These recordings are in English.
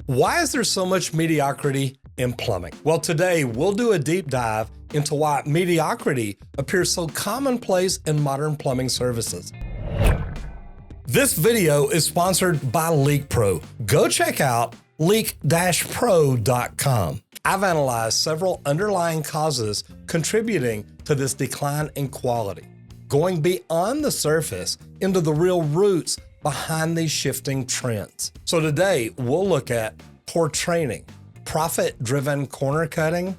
Why is there so much mediocrity in plumbing? Well, today we'll do a deep dive into why mediocrity appears so commonplace in modern plumbing services. This video is sponsored by Leak Pro. Go check out leak-pro.com. I've analyzed several underlying causes contributing to this decline in quality, going beyond the surface into the real roots behind these shifting trends. So today we'll look at poor training, profit-driven corner cutting,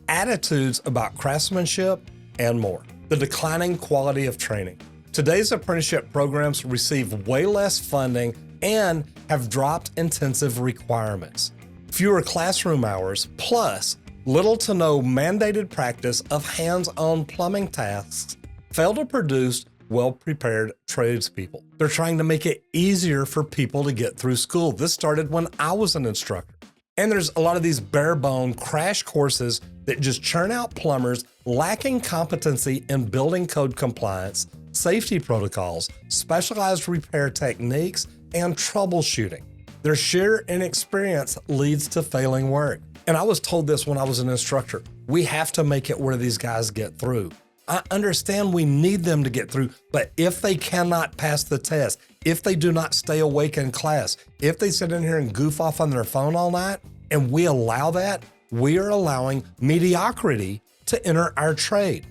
attitudes about craftsmanship, and more. The declining quality of training. Today's apprenticeship programs receive way less funding and have dropped intensive requirements. Fewer classroom hours, plus little to no mandated practice of hands-on plumbing tasks fail to produce well-prepared tradespeople. They're trying to make it easier for people to get through school. This started when I was an instructor. And there's a lot of these bare-bone crash courses that just churn out plumbers lacking competency in building code compliance, safety protocols, specialized repair techniques, and troubleshooting. Their sheer inexperience leads to failing work. And I was told this when I was an instructor. We have to make it where these guys get through. I understand we need them to get through, but if they cannot pass the test, if they do not stay awake in class, if they sit in here and goof off on their phone all night, and we allow that, we are allowing mediocrity to enter our trade.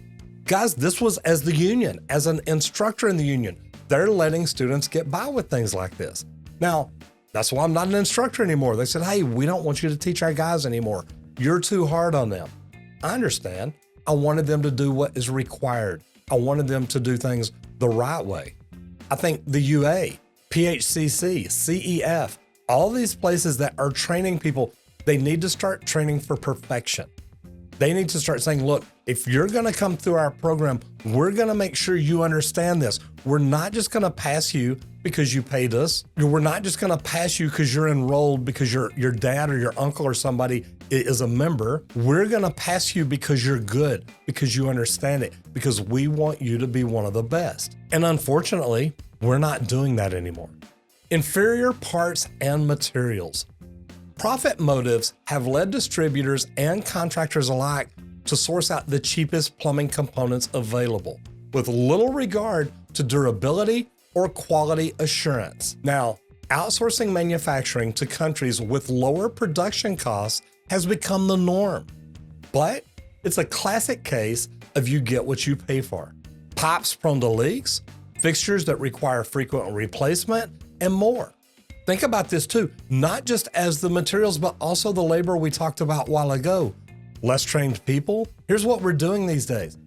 Guys, this was as the union, as an instructor in the union, they're letting students get by with things like this. Now, that's why I'm not an instructor anymore. They said, hey, we don't want you to teach our guys anymore. You're too hard on them. I understand. I wanted them to do what is required. I wanted them to do things the right way. I think the UA, PHCC, CEF, all these places that are training people, they need to start training for perfection. They need to start saying, look, if you're going to come through our program, we're going to make sure you understand this. We're not just going to pass you because you paid us. We're not just going to pass you because you're enrolled, because your dad or your uncle or somebody is a member. We're going to pass you because you're good, because you understand it, because we want you to be one of the best. And unfortunately, we're not doing that anymore. Inferior parts and materials. Profit motives have led distributors and contractors alike to source out the cheapest plumbing components available, with little regard to durability or quality assurance. Now, outsourcing manufacturing to countries with lower production costs has become the norm. But it's a classic case of you get what you pay for. Pipes prone to leaks, fixtures that require frequent replacement, and more. Think about this too, not just as the materials, but also the labor we talked about a while ago. Less trained people. Here's what we're doing these days.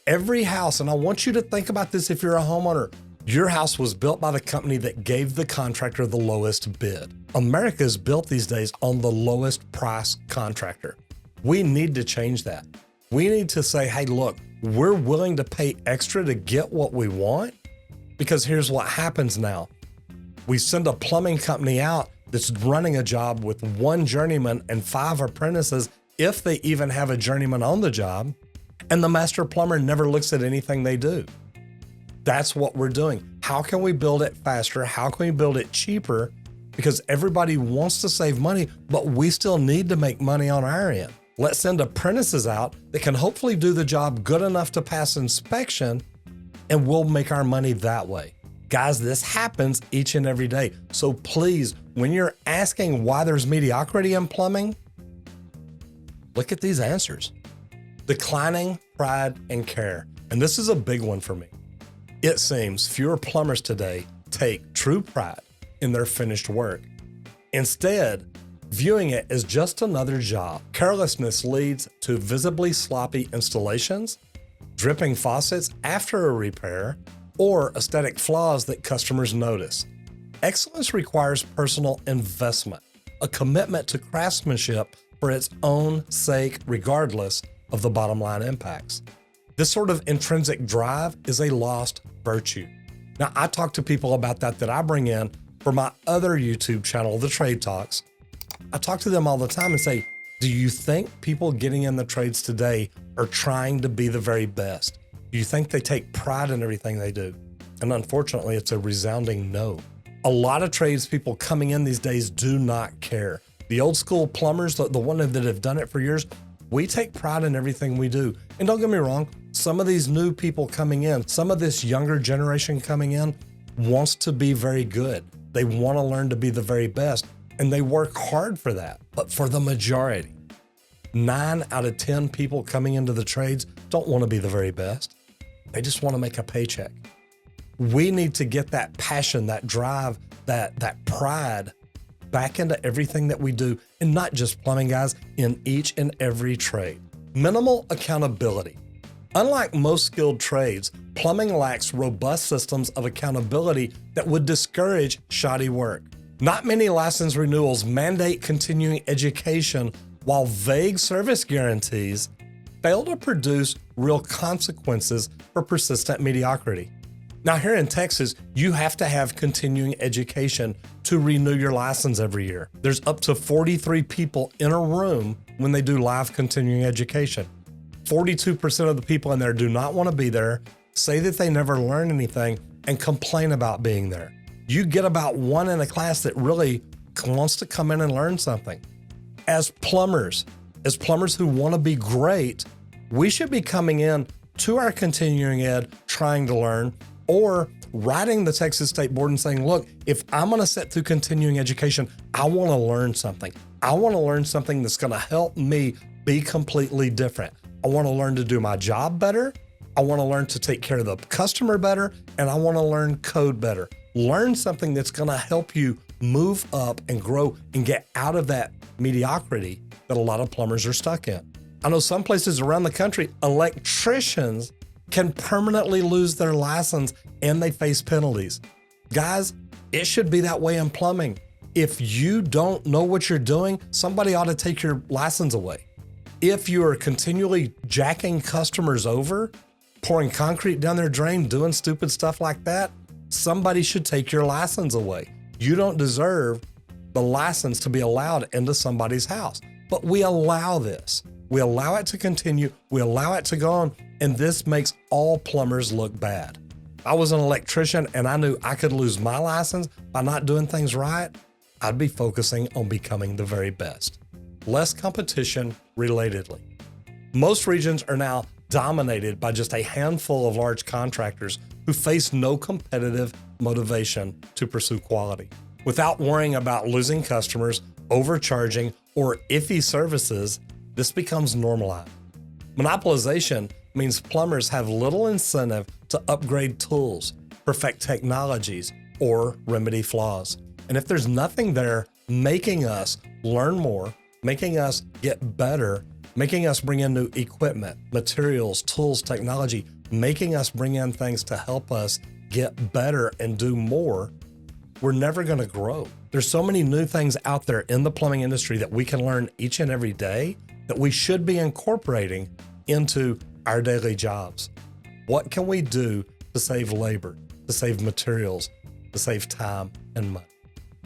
Every house, and I want you to think about this if you're a homeowner, your house was built by the company that gave the contractor the lowest bid. America is built these days on the lowest price contractor. We need to change that. We need to say, hey, look, we're willing to pay extra to get what we want, because here's what happens now. We send a plumbing company out that's running a job with one journeyman and 5 apprentices, if they even have a journeyman on the job, and the master plumber never looks at anything they do. That's what we're doing. How can we build it faster? How can we build it cheaper? Because everybody wants to save money, but we still need to make money on our end. Let's send apprentices out that can hopefully do the job good enough to pass inspection, and we'll make our money that way. Guys, this happens each and every day. So please, when you're asking why there's mediocrity in plumbing, look at these answers. Declining pride and care. And this is a big one for me. It seems fewer plumbers today take true pride in their finished work, instead viewing it as just another job. Carelessness leads to visibly sloppy installations, dripping faucets after a repair, or aesthetic flaws that customers notice. Excellence requires personal investment, a commitment to craftsmanship for its own sake, regardless of the bottom line impacts. This sort of intrinsic drive is a lost virtue. Now, I talk to people about that I bring in for my other YouTube channel, The Trade Talks. I talk to them all the time and say, do you think people getting in the trades today are trying to be the very best? Do you think they take pride in everything they do? And unfortunately, it's a resounding no. A lot of tradespeople coming in these days do not care The old school plumbers, the one that have done it for years, we take pride in everything we do. And don't get me wrong, some of these new people coming in, some of this younger generation coming in wants to be very good. They want to learn to be the very best, and they work hard for that. But for the majority, 9 out of 10 people coming into the trades don't want to be the very best. They just want to make a paycheck. We need to get that passion, that drive, that pride back into everything that we do, and not just plumbing, guys, in each and every trade. Minimal accountability. Unlike most skilled trades, plumbing lacks robust systems of accountability that would discourage shoddy work. Not many license renewals mandate continuing education, while vague service guarantees fail to produce real consequences for persistent mediocrity. Now, here in Texas, you have to have continuing education to renew your license every year. There's up to 43 people in a room when they do live continuing education. 42% of the people in there do not want to be there, say that they never learn anything, and complain about being there. You get about one in a class that really wants to come in and learn something. As plumbers who want to be great, we should be coming in to our continuing ed trying to learn, or writing the Texas State Board and saying, look, if I'm going to sit through continuing education, I want to learn something. I want to learn something that's going to help me be completely different. I want to learn to do my job better. I want to learn to take care of the customer better, and I want to learn code better. Learn something that's going to help you move up and grow and get out of that mediocrity that a lot of plumbers are stuck in. I know some places around the country, electricians can permanently lose their license and they face penalties. Guys, it should be that way in plumbing. If you don't know what you're doing, somebody ought to take your license away. If you're continually jacking customers over, pouring concrete down their drain, doing stupid stuff like that, somebody should take your license away. You don't deserve the license to be allowed into somebody's house. But we allow this. We allow it to continue. We allow it to go on. And this makes all plumbers look bad. I was an electrician and I knew I could lose my license by not doing things right. I'd be focusing on becoming the very best. Less competition relatedly. Most regions are now dominated by just a handful of large contractors who face no competitive motivation to pursue quality. Without worrying about losing customers, overcharging, or iffy services, this becomes normalized. Monopolization means plumbers have little incentive to upgrade tools, perfect technologies, or remedy flaws. And if there's nothing there making us learn more, making us get better, making us bring in new equipment, materials, tools, technology, making us bring in things to help us get better and do more, we're never going to grow. There's so many new things out there in the plumbing industry that we can learn each and every day that we should be incorporating into our daily jobs. What can we do to save labor, to save materials, to save time and money?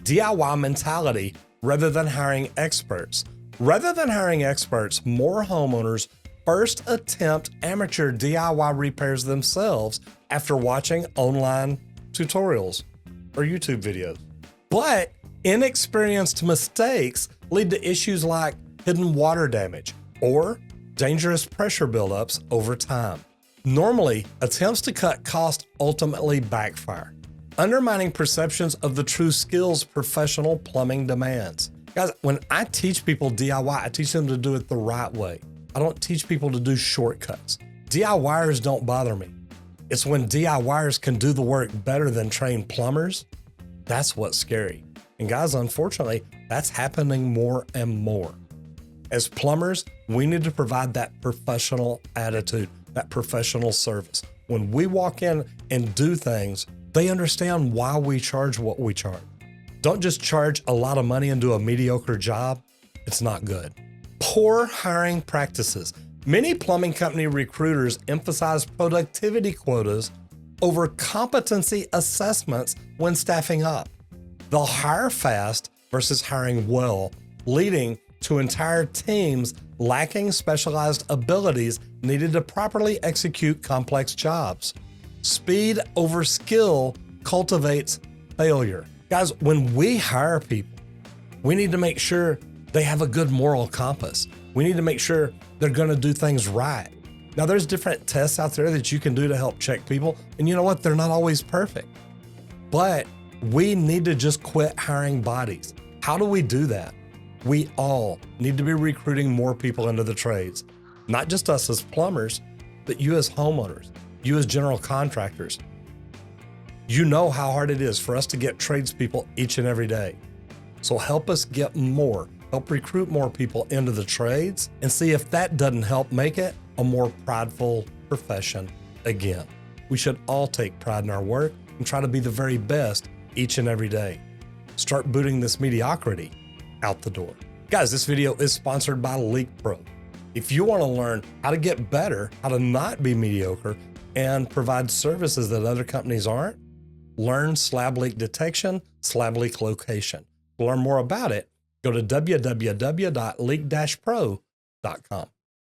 DIY mentality rather than hiring experts. Rather than hiring experts, more homeowners first attempt amateur DIY repairs themselves after watching online tutorials or YouTube videos. But inexperienced mistakes lead to issues like hidden water damage or dangerous pressure buildups over time. Normally, attempts to cut costs ultimately backfire, undermining perceptions of the true skills professional plumbing demands. Guys, when I teach people DIY, I teach them to do it the right way. I don't teach people to do shortcuts. DIYers don't bother me. It's when DIYers can do the work better than trained plumbers, that's what's scary. And guys, unfortunately, that's happening more and more. As plumbers, we need to provide that professional attitude, that professional service. When we walk in and do things, they understand why we charge what we charge. Don't just charge a lot of money and do a mediocre job. It's not good. Poor hiring practices. Many plumbing company recruiters emphasize productivity quotas over competency assessments when staffing up. They'll hire fast versus hiring well, leading to entire teams lacking specialized abilities needed to properly execute complex jobs. Speed over skill cultivates failure. Guys, when we hire people, we need to make sure They have a good moral compass. We need to make sure they're going to do things right. Now, there's different tests out there that you can do to help check people. And you know what? They're not always perfect. But we need to just quit hiring bodies. How do we do that? We all need to be recruiting more people into the trades. Not just us as plumbers, but you as homeowners, you as general contractors. You know how hard it is for us to get tradespeople each and every day. So help us get more, help recruit more people into the trades, and see if that doesn't help make it a more prideful profession again. We should all take pride in our work and try to be the very best each and every day. Start booting this mediocrity out the door. Guys, this video is sponsored by Leak Pro. If you want to learn how to get better, how to not be mediocre, and provide services that other companies aren't, learn slab leak detection, slab leak location. To learn more about it, go to www.leak-pro.com.